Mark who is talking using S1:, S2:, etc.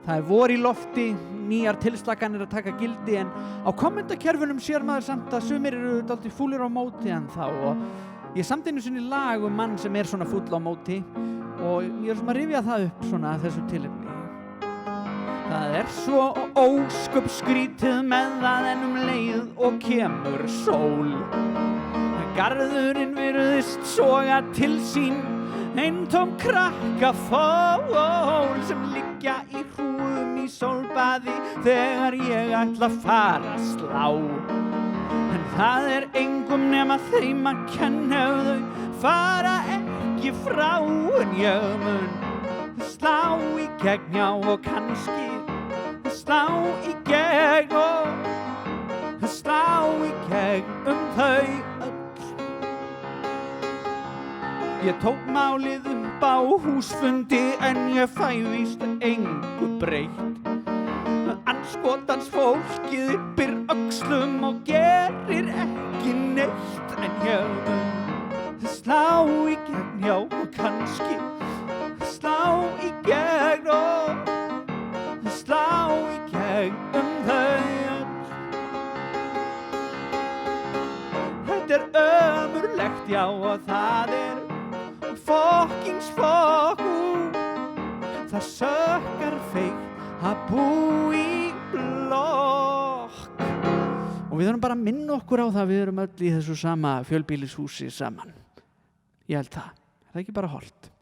S1: Það vor í lofti, nýjar tilslakanir að taka gildi, en á kommentakerfunum sér maður samt að sumir eru dálítið fúlir á móti ennþá, og ég samt einu sinni lag mann sem svona fúll á móti, og ég svona að rifja það upp svona að þessu tilefni. Það svo ósköp skrítið með það en leið og kemur sól. Garðurinn virðist soga til sín eintóm krakkafól sem liggja í hrúgum í sólbaði þegar ég ætla að fara að slá. En það engum nema þeim að kenna ef þau fara ekki frá, en ég mun slá í gegn, já, og kannski slá í gegn og slá í gegn þau öll. Ég tók málið upp á húsfundi en ég fæ víst engu breytt. Andskotans fólkið yppir öxlum og gerir ekki neitt, en ég mun slá í gegn, já, og kannski slá í gegn og slá í gegn þau öll. Þetta ömurlegt, já, og það fokkings fokk, það sökkar feitt að bú í blokk. Og við þurfum bara að minna okkur á það, við erum öll í þessu sama fjölbýlishúsi saman. Ég held það. Er það ekki bara hollt?